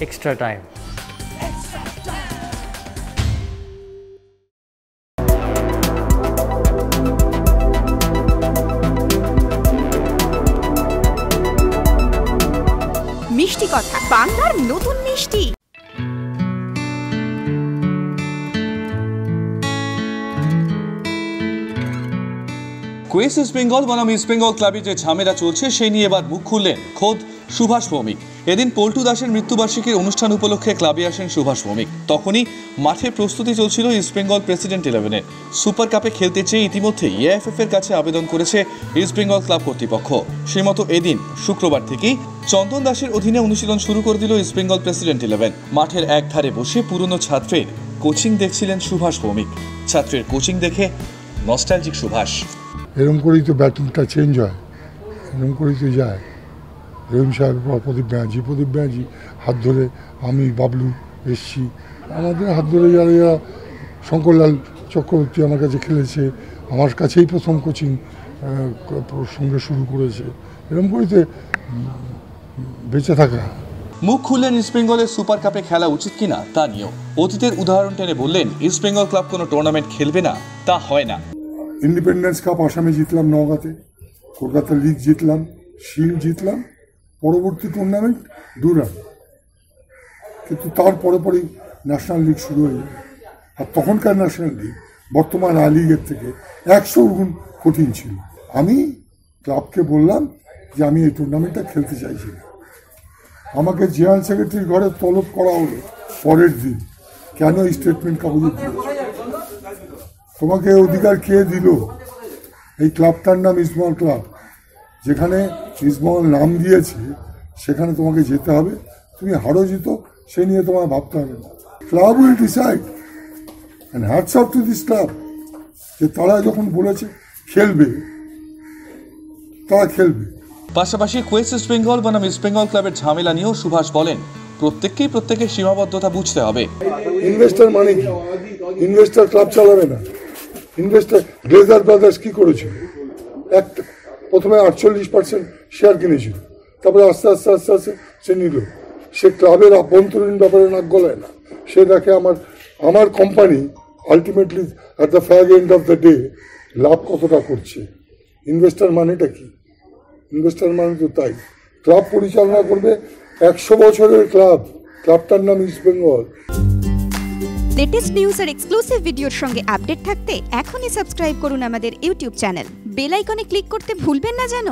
extra time. মিষ্টি কথা বাংলার নতুন মিষ্টি। কুয়েস ইস্ট বেঙ্গল বনাম ইস্ট বেঙ্গল ক্লাবে যে ঝামেলা চলছে সেই নিয়ে এবার মুখ খুললেন খোদ সুভাষ ভৌমিক। এদিন পল্টু দাসের মৃত্যুবার্ষিকীর অনুষ্ঠান উপলক্ষে ক্লাবে আসেন সুভাষ ভৌমিক। তখনই মাঠে প্রস্তুতি চলছিল ইস্ট বেঙ্গল প্রেসিডেন্ট 11-এর। সুপার কাপে খেলতে চেয়ে ইতিমধ্যে এএফএফ এর কাছে আবেদন করেছে ইস্ট বেঙ্গল ক্লাব কর্তৃপক্ষ। সেই মতো এদিন শুক্রবার থেকেই চন্দন দাসের অধীনে অনুশীলন শুরু করে দিল ইস্ট বেঙ্গল প্রেসিডেন্ট 11। মাঠের একধারে বসে পুরনো ছাত্রের কোচিং দেখছিলেন সুভাষ ভৌমিক। ছাত্রের কোচিং দেখে নস্টালজিক সুভাষ। এরকম করেই তো ব্যাটিংটা চেঞ্জ হয়, এরকম করেই তো যায়। রহিম সাহেব, প্রদীপ ব্যানার্জি হাত ধরে আমি বাবলু এসছি, আমাদের হাত ধরে যারা যারা শঙ্করলাল চক্রবর্তী আমার কাছে খেলেছে, আমার কাছেই প্রথম কোচিং সঙ্গে শুরু করেছে, এরকম করেই তো বেঁচে থাকা। মুখ খুললেন ইস্ট বেঙ্গলের সুপার কাপে খেলা উচিত কিনা তা নিয়েও। অতীতের উদাহরণ টেনে বললেন ইস্ট বেঙ্গল ক্লাব কোনো টুর্নামেন্ট খেলবে না, তা হয় না। ইন্ডিপেন্ডেন্স কাপ আসামে জিতলাম, নওগাঁতে কলকাতা লিগ জিতলাম, শিল্ড জিতলাম, পরবর্তী টুর্নামেন্ট 2 রান, কিন্তু তারপরে পরেই ন্যাশনাল লিগ শুরু হয়ে যায়। আর তখনকার ন্যাশনাল লিগ বর্তমান আই লিগের থেকে 100 গুণ কঠিন ছিল। আমি ক্লাবকে বললাম যে আমি এই টুর্নামেন্টটা খেলতে চাইছি না। আমাকে জেনারেল সেক্রেটারির ঘরে তলব করা হলো পরের দিন, কেন এই স্টেটমেন্ট কাগজে দিল, তোমাকে অধিকার কে দিল? এই ক্লাবটার নাম ইস্টবেঙ্গল ক্লাব, যেখানে ইস্টবেঙ্গল নাম দিয়েছে সেখানে তোমাকে যেতে হবে। তুমি হারো জিতো সে নিয়ে তোমায় ভাবতে হবে না। Club will decide, and hats off to this club যে তারা যখন বলেছে খেলবে তারা খেলবে। পাশাপাশি কুয়েস ইস্ট বেঙ্গল বনাম ইস্ট বেঙ্গল ক্লাবের ঝামেলা নিয়েও সুভাষ বলেন প্রত্যেকের সীমাবদ্ধতা বুঝতে হবে। ইনভেস্টার মানে কি? ইনভেস্টার ক্লাব চালাবে না। ইনভেস্টার গ্লেজার ব্রাদার্স কি করেছিল? প্রথমে 48% শেয়ার কিনেছিল, তারপরে আস্তে আস্তে আস্তে আস্তে সে নিল। সে ক্লাবের আভ্যন্তরীণ ব্যাপারে নাক গলায় না। সে দেখে আমার company ultimately at the fag end of the day লাভ কতটা করছে। ইনভেস্টার মানেটা কি? ইনভেস্টার মানে তো তাই, ক্লাব পরিচালনা করবে 100 বছরের ক্লাবটার নাম ইস্ট বেঙ্গল। লেটেস্ট নিউজ আর এক্সক্লুসিভ ভিডিওর সঙ্গে আপডেট থাকতে এখনই সাবস্ক্রাইব করুন আমাদের ইউটিউব চ্যানেল। বেল আইকনে ক্লিক করতে ভুলবেন না যেন।